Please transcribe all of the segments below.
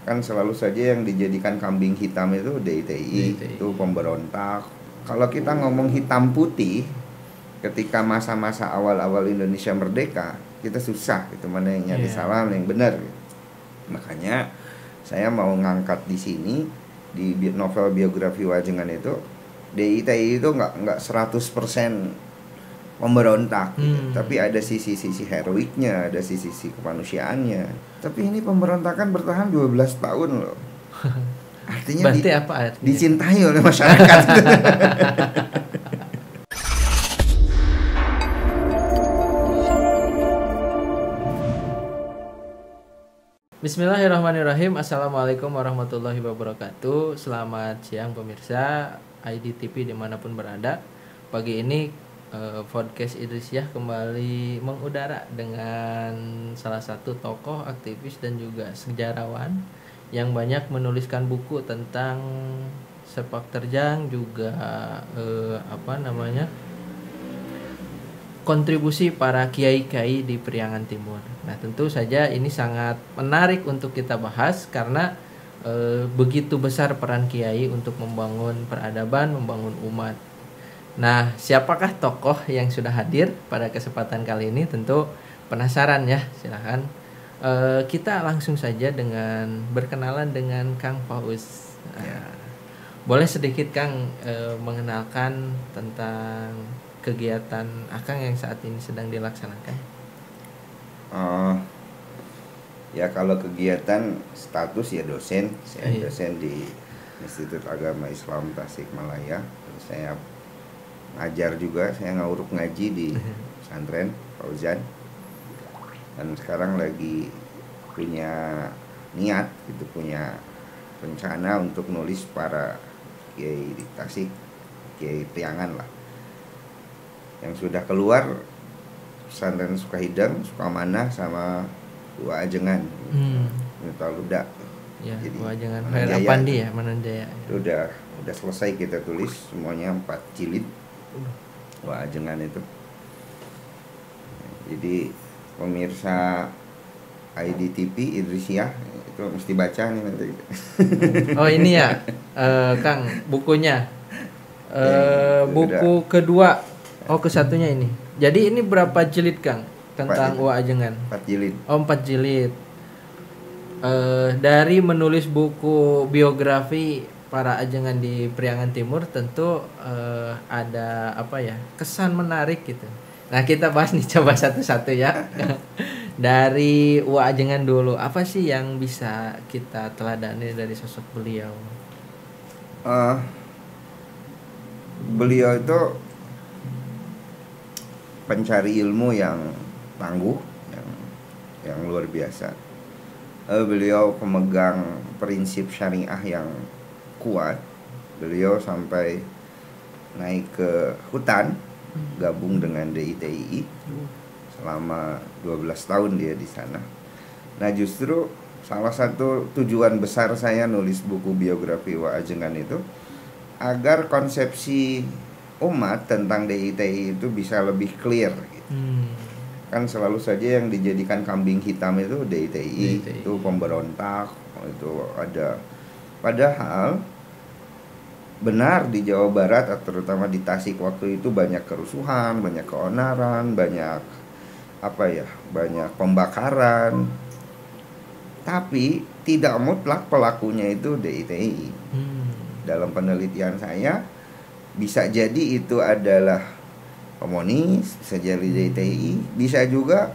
Kan selalu saja yang dijadikan kambing hitam itu DITI, DITI. itu pemberontak. Kalau kita ngomong hitam putih, ketika masa-masa awal-awal Indonesia merdeka, kita susah itu mana yang nyari salah, mana yang benar. Makanya saya mau ngangkat di sini di novel biografi Wajengan itu, DITI itu nggak 100% pemberontak gitu. Tapi ada sisi-sisi heroiknya, ada sisi-sisi kemanusiaannya. Tapi ini pemberontakan bertahan 12 tahun loh. Artinya Berarti apa artinya? dicintai oleh masyarakat. Bismillahirrahmanirrahim. Assalamualaikum warahmatullahi wabarakatuh. Selamat siang pemirsa IDTV dimanapun berada. Pagi ini podcast Idrisyah kembali mengudara dengan salah satu tokoh, aktivis dan juga sejarawan yang banyak menuliskan buku tentang sepak terjang, juga kontribusi para kiai-kiai di Priangan Timur. Nah, tentu saja ini sangat menarik untuk kita bahas karena begitu besar peran kiai untuk membangun peradaban, membangun umat. Nah, siapakah tokoh yang sudah hadir pada kesempatan kali ini? Tentu penasaran ya. Silahkan kita langsung saja dengan berkenalan dengan Kang Paus. Boleh sedikit Kang mengenalkan tentang kegiatan Akang yang saat ini sedang dilaksanakan? Ya kalau kegiatan status ya dosen. Saya dosen di Institut Agama Islam Tasikmalaya. Saya ngajar juga, saya nguruk ngaji di pesantren Fauzan. Dan sekarang lagi punya niat, gitu, punya rencana untuk nulis para kiai di Tasik, kiai Priangan lah. Yang sudah keluar pesantren Sukahidang, Sukamanah sama Dua Ajengan. Itu luda. Ya, jadi Dua Ajengan Apandi ya, Mananjaya. Udah selesai kita tulis semuanya 4 jilid. Dua Ajengan itu. Jadi pemirsa IDTV Idrisyah itu mesti baca nih nanti. Oh ini ya, Kang, bukunya. Buku kedua. Oh, kesatunya ini. Jadi ini berapa jilid Kang tentang Dua Ajengan? 4 jilid. Oh, 4 jilid. Dari menulis buku biografi para ajengan di Priangan Timur tentu ada kesan menarik gitu. Nah, kita bahas nih coba satu-satu ya. Dari Dua Ajengan dulu, apa sih yang bisa kita teladani dari sosok beliau? Beliau itu pencari ilmu yang tangguh, yang luar biasa. Beliau pemegang prinsip syariah yang kuat. Beliau sampai naik ke hutan, gabung dengan DITI selama 12 tahun dia di sana. Nah, justru salah satu tujuan besar saya nulis buku biografi Wa Ajengan itu agar konsepsi umat tentang DITI itu bisa lebih clear gitu. Kan selalu saja yang dijadikan kambing hitam itu DITI. Itu pemberontak, itu ada. Padahal benar di Jawa Barat, terutama di Tasik waktu itu banyak kerusuhan, banyak keonaran, banyak banyak pembakaran. Tapi tidak mutlak pelakunya itu DITI. Dalam penelitian saya bisa jadi itu adalah komunis, bisa jadi DITI, bisa juga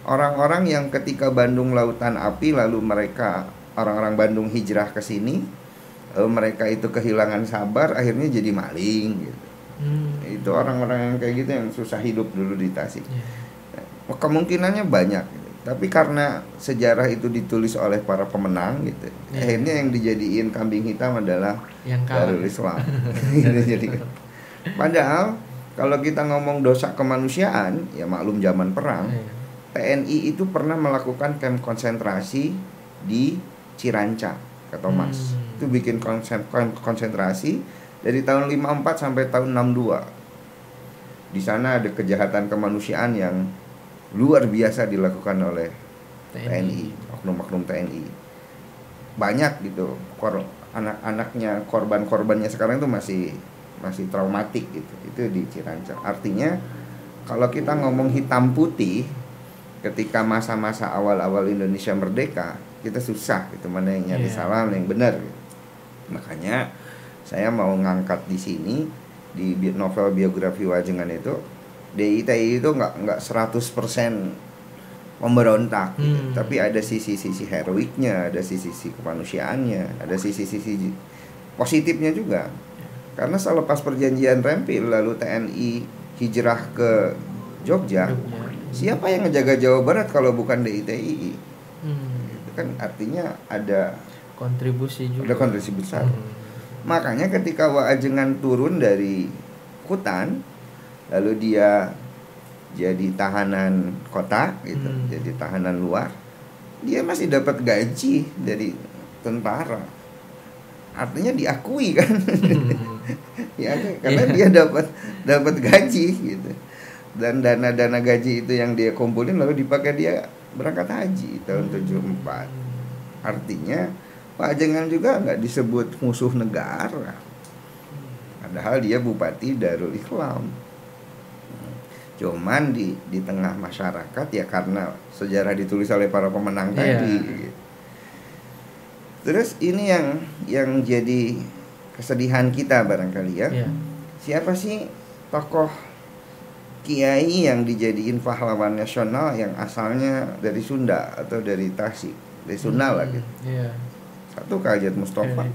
orang-orang yang ketika Bandung Lautan Api lalu mereka orang-orang Bandung hijrah ke sini, mereka itu kehilangan sabar, akhirnya jadi maling gitu. Itu orang-orang yang kayak gitu yang susah hidup dulu di Tasik. Kemungkinannya banyak gitu. Tapi karena sejarah itu ditulis oleh para pemenang gitu, akhirnya yang dijadiin kambing hitam adalah Darul Islam. Jadi, padahal kalau kita ngomong dosa kemanusiaan, ya maklum zaman perang, TNI itu pernah melakukan camp konsentrasi di Ciranca, kata Thomas. Itu bikin konsentrasi dari tahun 54 sampai tahun 62. Di sana ada kejahatan kemanusiaan yang luar biasa dilakukan oleh TNI, oknum-oknum TNI. banyak gitu anak-anaknya korban-korbannya sekarang itu masih traumatik gitu. Itu di Cirancang. Artinya kalau kita ngomong hitam putih ketika masa-masa awal-awal Indonesia merdeka, kita susah gitu mana yang nyari salah, mana yang benar gitu. Makanya saya mau ngangkat di sini di novel biografi Wajengan itu, DITI itu nggak 100% memberontak gitu. Tapi ada sisi-sisi heroiknya, ada sisi-sisi kemanusiaannya, ada sisi-sisi positifnya juga. Karena selepas perjanjian Rempil lalu TNI hijrah ke Jogja, siapa yang ngejaga Jawa Barat kalau bukan DITI? Itu kan artinya ada kontribusi juga. Ada kontribusi besar. Makanya ketika Waajengan turun dari hutan, lalu dia jadi tahanan kota gitu, jadi tahanan luar, dia masih dapat gaji dari tentara. Artinya diakui kan. Ya, karena dia dapat gaji gitu. Dan dana gaji itu yang dia kumpulin lalu dipakai dia berangkat haji tahun 74. Artinya Waajengan juga nggak disebut musuh negara. Padahal dia Bupati Darul Ikhlam. Cuman di tengah masyarakat ya karena sejarah ditulis oleh para pemenang tadi gitu. Terus ini yang jadi kesedihan kita barangkali ya. Siapa sih tokoh kiai yang dijadiin pahlawan nasional yang asalnya dari Sunda atau dari Tasik, dari Sunda lah gitu. Satu K. Haji Mustafa.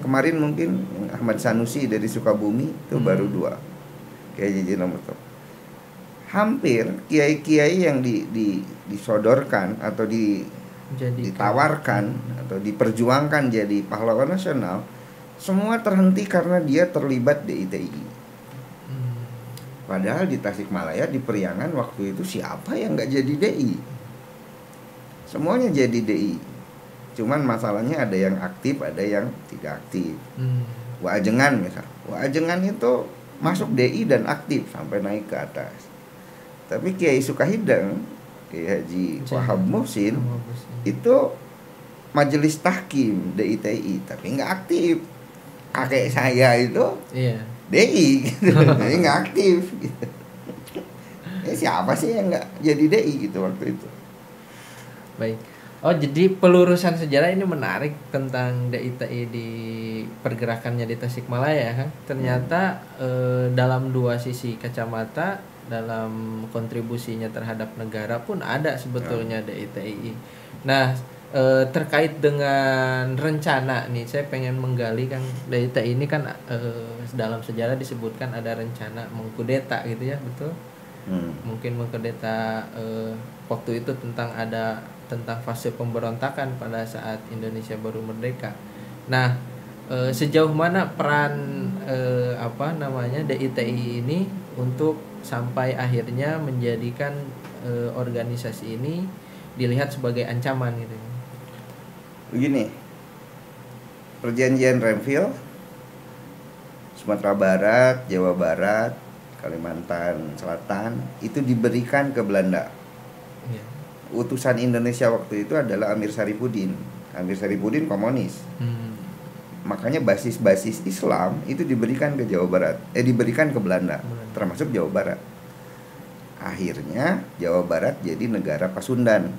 Kemarin mungkin Ahmad Sanusi dari Sukabumi, itu baru 2. Kiai Haji Mustafa. Hampir kiai-kiai yang disodorkan atau ditawarkan atau diperjuangkan jadi pahlawan nasional, semua terhenti karena dia terlibat DITI. Padahal di Tasikmalaya di Periangan waktu itu siapa yang nggak jadi DI? Semuanya jadi DI. Cuman masalahnya ada yang aktif, ada yang tidak aktif. Waajengan misal, Waajengan itu masuk DI dan aktif sampai naik ke atas. Tapi Kiai Sukahideng, Kiai Haji Wahab Muhsin itu majelis tahkim DITI tapi nggak aktif. Kakek saya itu DI gitu, jadi nggak aktif gitu. Siapa sih yang nggak jadi DI gitu waktu itu? Baik. Oh, jadi pelurusan sejarah ini menarik tentang DITI di pergerakannya di Tasikmalaya kan. Ternyata dalam dua sisi kacamata, dalam kontribusinya terhadap negara pun ada sebetulnya DITI. Nah, terkait dengan rencana nih, saya pengen menggali kan DITI ini kan dalam sejarah disebutkan ada rencana mengkudeta gitu ya, betul? Mungkin mengkudeta waktu itu tentang fase pemberontakan pada saat Indonesia baru merdeka. Nah, sejauh mana peran DITI ini untuk sampai akhirnya menjadikan organisasi ini dilihat sebagai ancaman gitu. Begini, perjanjian Renville, Sumatera Barat, Jawa Barat, Kalimantan Selatan itu diberikan ke Belanda. Utusan Indonesia waktu itu adalah Amir Saripudin. Amir Saripudin komunis. Makanya basis-basis Islam itu diberikan ke Jawa Barat, diberikan ke Belanda, termasuk Jawa Barat. Akhirnya Jawa Barat jadi negara Pasundan,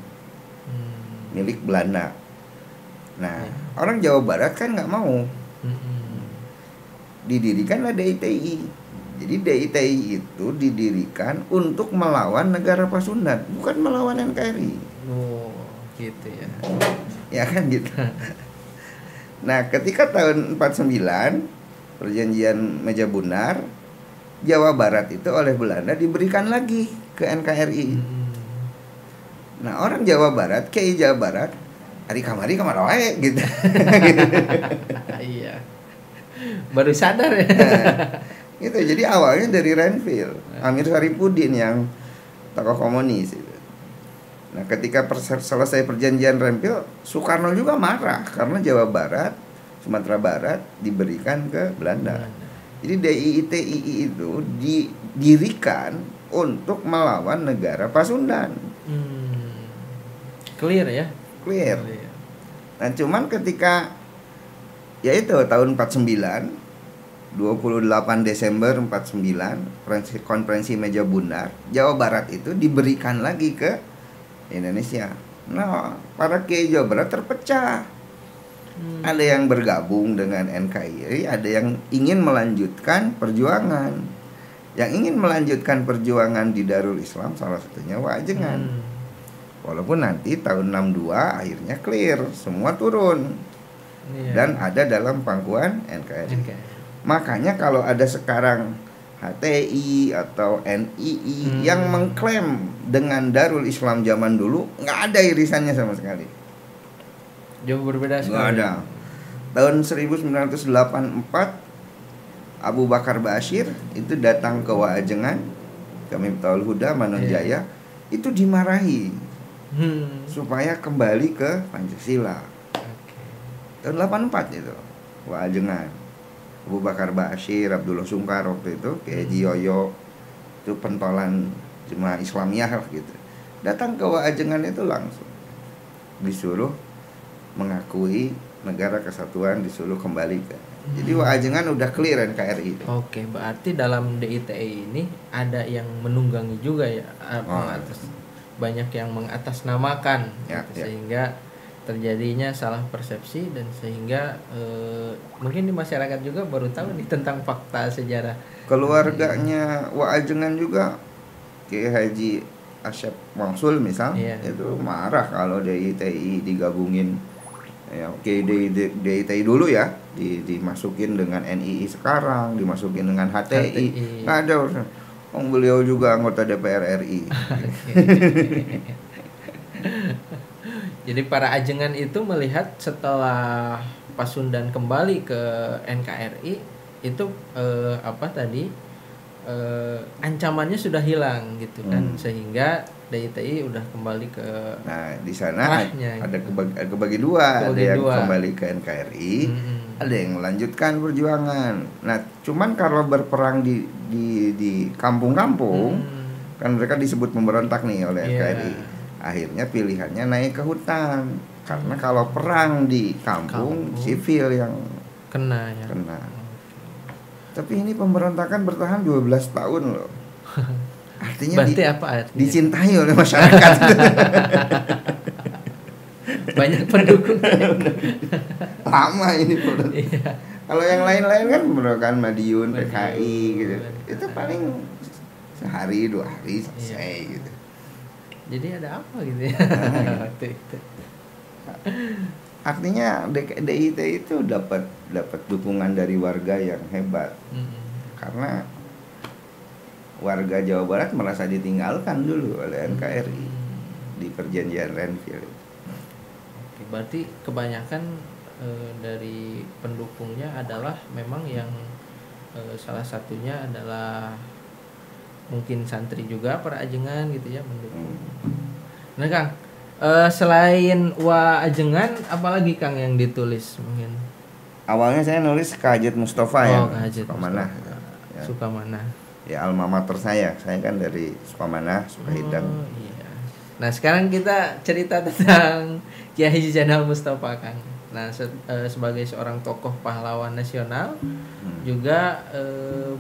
milik Belanda. Nah, orang Jawa Barat kan nggak mau. Didirikanlah DITI. Jadi DITI itu didirikan untuk melawan negara Pasundan, bukan melawan NKRI. Oh, gitu ya. Ya kan gitu. Nah, ketika tahun 49 perjanjian Meja Bundar, Jawa Barat itu oleh Belanda diberikan lagi ke NKRI. Nah, orang Jawa Barat, Kiai Jawa Barat, hari kamari kamar wae gitu. Iya. Baru sadar ya. Gitu. Jadi awalnya dari Renville, Amir Saripudin yang tokoh komunis itu. Nah, ketika selesai perjanjian Renville, Soekarno juga marah karena Jawa Barat, Sumatera Barat diberikan ke Belanda. Jadi DITI itu didirikan untuk melawan negara Pasundan. Clear ya? Clear. Nah, cuman ketika yaitu tahun 49, 28 Desember 49, konferensi meja bundar, Jawa Barat itu diberikan lagi ke Indonesia. Nah, para kiai Jawa Barat terpecah. Ada yang bergabung dengan NKRI, ada yang ingin melanjutkan perjuangan. Yang ingin melanjutkan perjuangan di Darul Islam salah satunya Waajengan. Walaupun nanti tahun 62 akhirnya clear, semua turun. Dan ada dalam pangkuan NKRI. Makanya kalau ada sekarang HTI atau NII yang mengklaim dengan Darul Islam zaman dulu, nggak ada irisannya sama sekali. Jauh berbeda sekali. Nggak ada. Tahun 1984 Abu Bakar Bashir itu datang ke Waajengan, ke Miftahul Huda, Manonjaya, itu dimarahi supaya kembali ke Pancasila. Tahun 84 itu Waajengan, Abu Bakar Bashir, Abdullah Sungkar waktu itu, Kiai Haji Yoyo, itu pentolan Jemaah Islamiyah gitu. Datang ke Waajengan itu langsung disuruh mengakui negara kesatuan, disuruh kembali ke. Jadi Waajengan udah clear NKRI. Oke, berarti dalam DITI ini ada yang menunggangi juga ya, banyak yang mengatasnamakan, sehingga terjadinya salah persepsi dan sehingga mungkin di masyarakat juga baru tahu nih tentang fakta sejarah. Keluarganya Waajengan juga Kiai Haji Asyaf Mangsul misal, itu marah kalau DITI digabungin ya, DITI dulu ya, dimasukin dengan NII sekarang, dimasukin dengan HTI. Nggak ada urusan. Beliau juga anggota DPR RI. Jadi para ajengan itu melihat setelah Pasundan kembali ke NKRI itu ancamannya sudah hilang gitu kan, sehingga DITI udah kembali ke. Nah, di sana ada kebagi dua, ada yang kembali ke NKRI, ada yang melanjutkan perjuangan. Nah, cuman kalau berperang di kampung-kampung, kan mereka disebut pemberontak nih oleh NKRI. Akhirnya pilihannya naik ke hutan, karena kalau perang di kampung sipil yang kena. Tapi ini pemberontakan bertahan 12 tahun loh. Artinya dicintai oleh masyarakat. Banyak pendukung. Lama ini Kalau yang lain-lain kan pemberontakan Madiun, PKI gitu. Itu paling sehari 2 hari selesai gitu. Jadi ada apa gitu ya waktu itu. Artinya DIT itu dapat dukungan dari warga yang hebat. Karena warga Jawa Barat merasa ditinggalkan dulu oleh NKRI di perjanjian Renville. Oke, berarti kebanyakan dari pendukungnya adalah memang yang salah satunya adalah mungkin santri juga para ajengan gitu ya mendukung. Nah Kang, selain Waajengan apalagi Kang yang ditulis mungkin? Awalnya saya nulis K. Hajat Mustafa ya, Sukamanah. Sukamanah. Ya, alma mater saya kan dari Sukamanah, Sukahidang. Iya. Nah sekarang kita cerita tentang Kiai Haji Zainal Mustafa Kang. Nah sebagai seorang tokoh pahlawan nasional, juga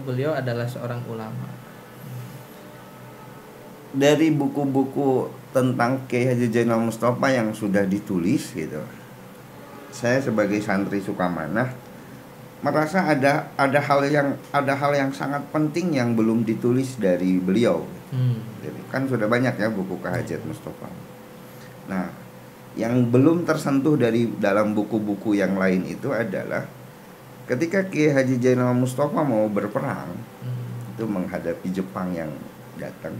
beliau adalah seorang ulama. Dari buku-buku tentang Kiai Haji Zainal Mustafa yang sudah ditulis gitu, saya sebagai santri Sukamanah merasa ada hal yang sangat penting yang belum ditulis dari beliau. Jadi, kan sudah banyak ya buku Kiai Haji Mustafa. Nah, yang belum tersentuh dari dalam buku-buku yang lain itu adalah ketika Kiai Haji Zainal Mustafa mau berperang itu menghadapi Jepang yang datang,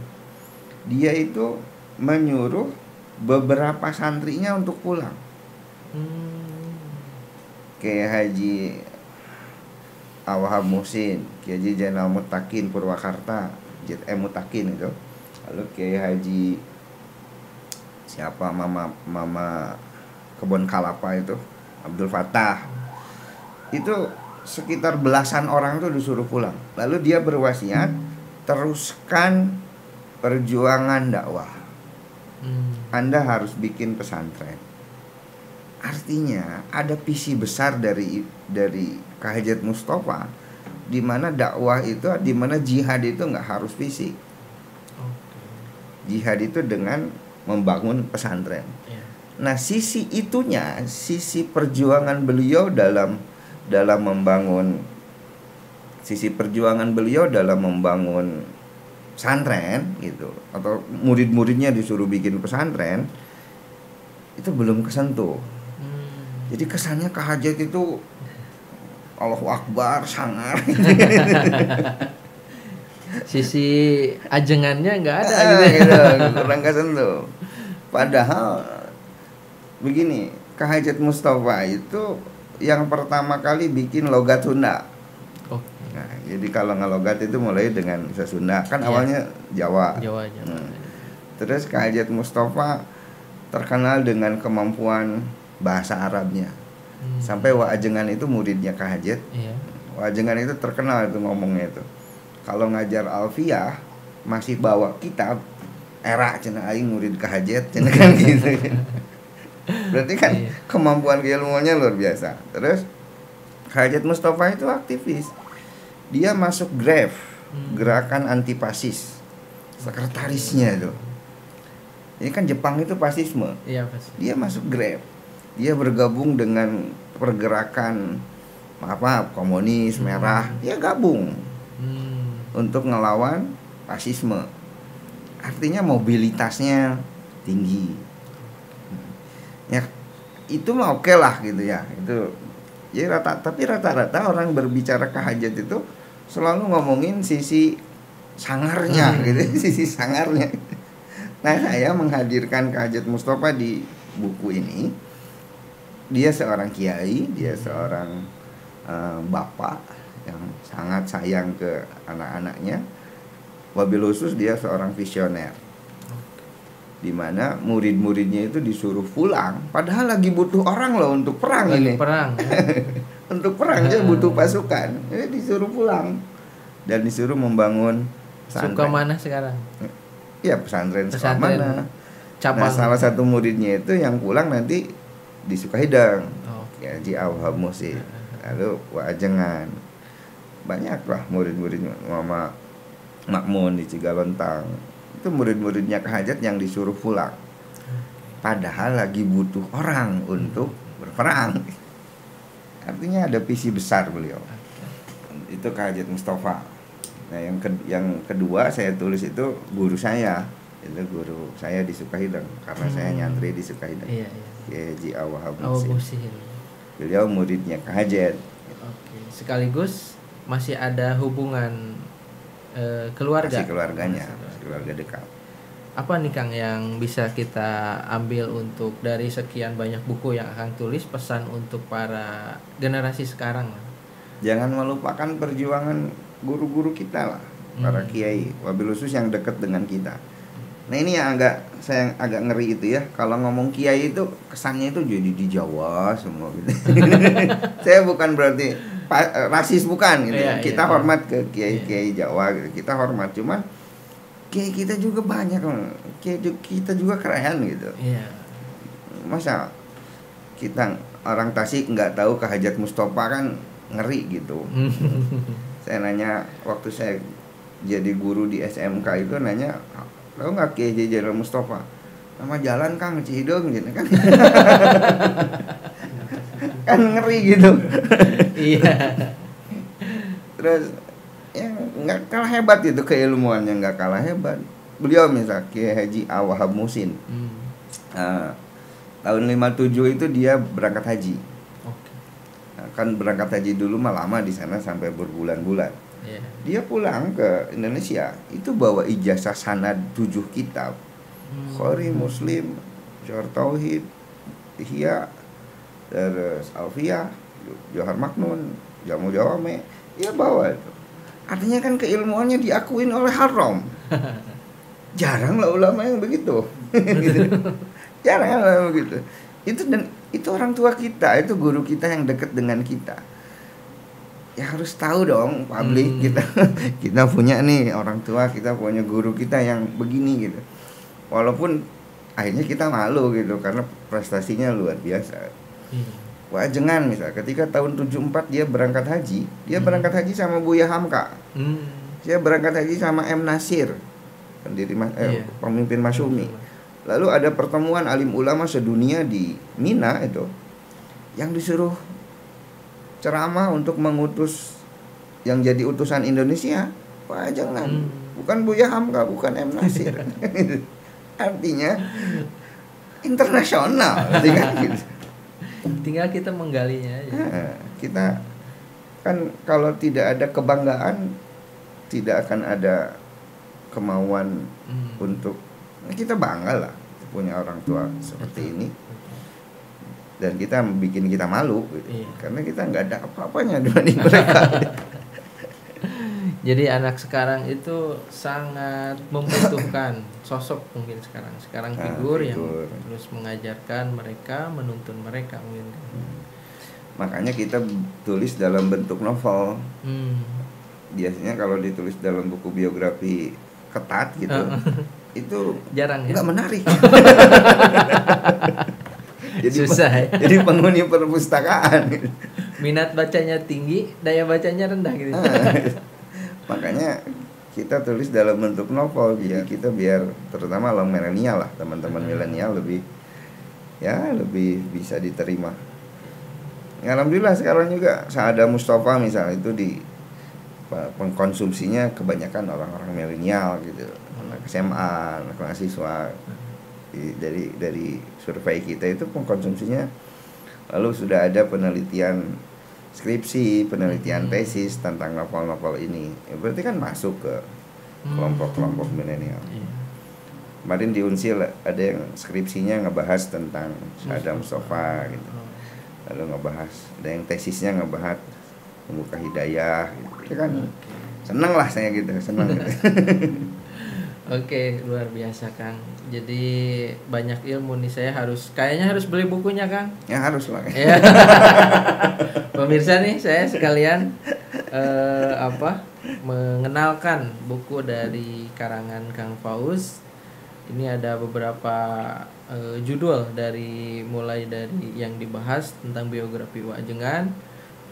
dia itu menyuruh beberapa santrinya untuk pulang. Kiai Haji Awahab Muhsin, Kiai Haji Zainal Mutakin Purwakarta, Mutakin itu. Lalu Kiai Haji siapa Mama Kebon Kalapa itu, Abdul Fattah. Itu sekitar belasan orang tuh disuruh pulang. Lalu dia berwasiat, teruskan perjuangan dakwah. Anda harus bikin pesantren. Artinya ada visi besar dari Kak Hajat Mustafa, di mana dakwah itu, di mana jihad itu nggak harus fisik. Jihad itu dengan membangun pesantren. Nah, sisi itunya, sisi perjuangan beliau dalam membangun, sisi perjuangan beliau dalam membangun pesantren gitu, atau murid-muridnya disuruh bikin pesantren, itu belum kesentuh. Jadi kesannya Kak Hajat itu Allahu Akbar, sangar. Sisi ajengannya nggak ada gitu, kurang kesentuh. Padahal begini, Kak Hajat Mustafa itu yang pertama kali bikin logat Sunda. Nah, jadi kalau ngelogat itu mulai dengan bahasa Sunda, kan awalnya Jawa. Terus Kak Hajat Mustafa terkenal dengan kemampuan bahasa Arabnya. Sampai Waajengan itu muridnya Kak Hajat. Waajengan itu terkenal itu ngomongnya itu. Kalau ngajar alfiyah masih bawa kitab era cenah aing murid Kak Hajat cenah kan gitu. Berarti kan kemampuan keilmuannya luar biasa. Terus Kak Hajat Mustafa itu aktivis. Dia masuk GRAF, Gerakan Anti Fasis. Sekretarisnya itu. Ini kan Jepang itu fasisme. Dia masuk GRAF. Dia bergabung dengan pergerakan komunis merah. Dia gabung untuk ngelawan fasisme. Artinya mobilitasnya tinggi. Ya itu mah oke lah gitu ya. Itu ya tapi rata-rata orang berbicara Kak Hajat itu selalu ngomongin sisi sangarnya gitu, sisi sangarnya. Nah, saya menghadirkan Kak Hajat Mustafa di buku ini. Dia seorang kiai, dia seorang bapak yang sangat sayang ke anak-anaknya. Wabil khusus dia seorang visioner, di mana murid-muridnya itu disuruh pulang, padahal lagi butuh orang loh untuk perang ini. Untuk perang dia butuh pasukan, disuruh pulang dan disuruh membangun pesantren. Sukamana sekarang? Ya pesantren Sukamana. Nah, salah satu muridnya itu yang pulang nanti di Sukahidang, ya Haji Awhab Musin, lalu Waajengan, banyak lah murid-muridnya, Mama Makmun di Cigalontang, itu murid-muridnya Kak Hajat yang disuruh pulang, padahal lagi butuh orang untuk berperang. Artinya ada visi besar beliau. Itu Kak Hajat Mustafa. Nah, yang kedua saya tulis itu guru saya. Itu guru saya di Sukahidang, karena saya nyantri di Sukahidang. Haji Awhab Musin. Beliau muridnya Kak Hajat. Sekaligus masih ada hubungan keluarga. Masih keluarganya, keluarga dekat. Apa nih Kang yang bisa kita ambil untuk dari sekian banyak buku yang akan tulis, pesan untuk para generasi sekarang? Jangan melupakan perjuangan guru-guru kita lah, para kiai, wabil khusus yang dekat dengan kita. Nah, ini yang saya agak ngeri itu ya. Kalau ngomong kiai itu kesannya itu jadi di Jawa semua gitu. Saya bukan berarti rasis, bukan gitu. Kita hormat ke kiai-kiai Jawa gitu. Kita hormat, cuman kiai kita juga banyak, kiai kita juga keren gitu. Masa kita orang Tasik nggak tahu Kak Hajat Mustafa, kan ngeri gitu. Saya nanya waktu saya jadi guru di SMK itu, nanya, tahu nggak Kiai Haji Mustafa? Nama jalan Kang Cihideng gitu kan. Kan ngeri gitu. Terus ya nggak kalah hebat itu keilmuannya, nggak kalah hebat. Beliau misal Kiai Haji Awhab Musin, tahun 57 itu dia berangkat haji. Nah, kan berangkat haji dulu mah lama di sana sampai berbulan-bulan. Dia pulang ke Indonesia itu bawa ijazah sanad 7 kitab, Bukhari, Muslim, Johar Tauhid, Ihya, terus Alfiyah, Johar Maknun, Jamu Jawame, dia bawa itu. Artinya kan keilmuannya diakuin oleh Haram. Jarang lah ulama yang begitu. Jarang lah begitu. Itu orang tua kita, itu guru kita yang dekat dengan kita. Ya harus tahu dong publik kita punya nih orang tua, kita punya guru kita yang begini gitu. Walaupun akhirnya kita malu gitu karena prestasinya luar biasa. Wajengan misal ketika tahun 74 dia berangkat haji, dia berangkat haji sama Buya Hamka. Dia berangkat haji sama M Nasir, pemimpin Masyumi. Lalu ada pertemuan alim ulama sedunia di Mina itu, yang disuruh ceramah untuk mengutus yang jadi utusan Indonesia Wajengan, bukan Buya Hamka, bukan M Nasir. Artinya internasional, gitu. Tinggal kita menggalinya aja. Kita kan kalau tidak ada kebanggaan, tidak akan ada kemauan untuk kita bangga lah punya orang tua seperti ini, dan kita bikin kita malu gitu. Karena kita nggak ada apa-apanya dibanding mereka. Jadi anak sekarang itu sangat membutuhkan sosok mungkin sekarang figur yang terus mengajarkan mereka, menuntun mereka mungkin. Makanya kita tulis dalam bentuk novel. Biasanya kalau ditulis dalam buku biografi ketat gitu, itu jarang ya. Nggak menarik. Jadi susah ya? Jadi penghuni perpustakaan. Minat bacanya tinggi, daya bacanya rendah gitu. Makanya kita tulis dalam bentuk novel, jadi kita biar terutama orang milenial lah, teman-teman milenial lebih bisa diterima. Ya, alhamdulillah sekarang juga Saada Mustafa misalnya itu di pengkonsumsinya kebanyakan orang-orang milenial gitu, anak SMA, anak mahasiswa. Dari survei kita itu pengkonsumsinya, lalu sudah ada penelitian skripsi, penelitian tesis tentang novel-novel ini. Ya, berarti kan masuk ke kelompok-kelompok milenial. Kemarin di Unsil ada yang skripsinya ngebahas tentang Saada Mustafa gitu. Lalu ngebahas, ada yang tesisnya ngebahas membuka hidayah gitu. Ya kan seneng lah saya gitu, seneng gitu. Oke, luar biasa Kang. Jadi banyak ilmu nih, saya kayaknya harus beli bukunya Kang. Ya harus lah. Ya. Pemirsa nih, saya sekalian mengenalkan buku dari karangan Kang Fauz. Ini ada beberapa judul mulai dari yang dibahas tentang biografi Wajengan,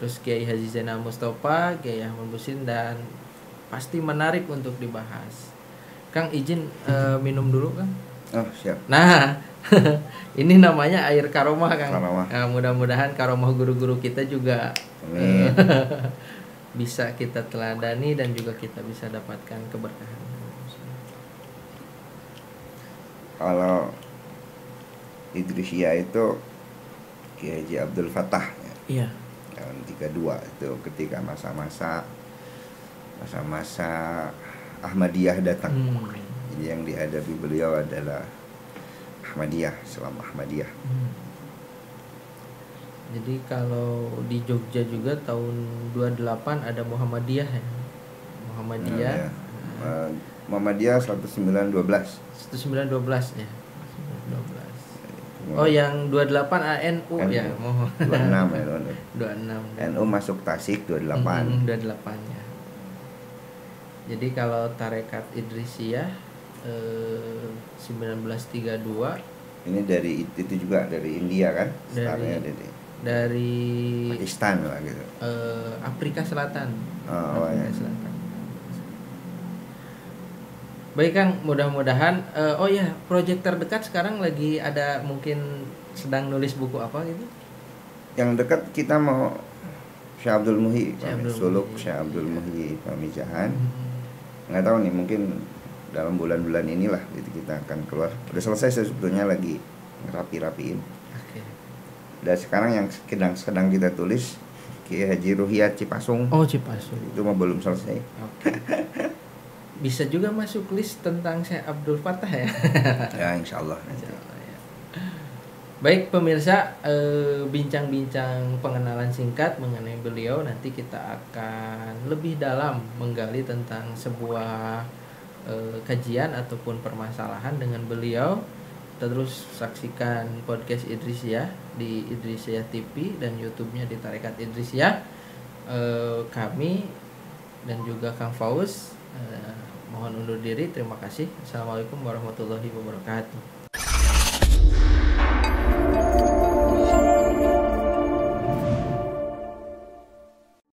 terus Kiai Haji Zainal Mustafa, Kiai Ahmad Musin, dan pasti menarik untuk dibahas. Kang izin minum dulu Kang. Oh siap. Nah ini namanya air karomah Kang. Karomah. Mudah-mudahan karomah guru-guru kita juga bisa kita teladani dan juga kita bisa dapatkan keberkahan. Kalau Idrisiyah itu Kiai Haji Abdul Fattah ya. Iya. Tahun 32 itu ketika masa-masa Ahmadiyah datang. Jadi yang dihadapi beliau adalah Ahmadiyah, Islam Ahmadiyah. Jadi kalau di Jogja juga tahun 28 ada Muhammadiyah ya. Muhammadiyah. Muhammadiyah 1912 ya. 12. Oh yang 28 NU ya. 26 ya. 26. NU masuk Tasik 28. 28 ya. Jadi kalau tarekat Idrisiyah 1932 ini dari itu juga dari India kan? Dari Pakistan lah gitu. Afrika Selatan. Afrika Selatan. Baik Kang, mudah-mudahan proyek terdekat sekarang lagi ada, mungkin sedang nulis buku apa gitu? Yang dekat kita mau Syekh Abdul Muhyi, Suluk Syekh Abdul Muhyi Pamijahan. Nggak tahu nih, mungkin dalam bulan-bulan inilah itu kita akan keluar. Udah selesai sebetulnya, lagi rapi-rapiin. Dan sekarang yang sedang kita tulis Kiai Haji Ruhiyat Cipasung. Oh Cipasung. Itu mah belum selesai. Bisa juga masuk list tentang Syekh Abdul Fattah ya. Ya insyaallah. Ya. Baik pemirsa, bincang-bincang pengenalan singkat mengenai beliau. Nanti kita akan lebih dalam menggali tentang sebuah kajian ataupun permasalahan dengan beliau. Kita terus saksikan podcast Idrisiyah di Idrisiyah TV dan YouTube-nya di Tarekat Idrisiyah. Kami dan juga Kang Fauz mohon undur diri. Terima kasih. Assalamualaikum warahmatullahi wabarakatuh.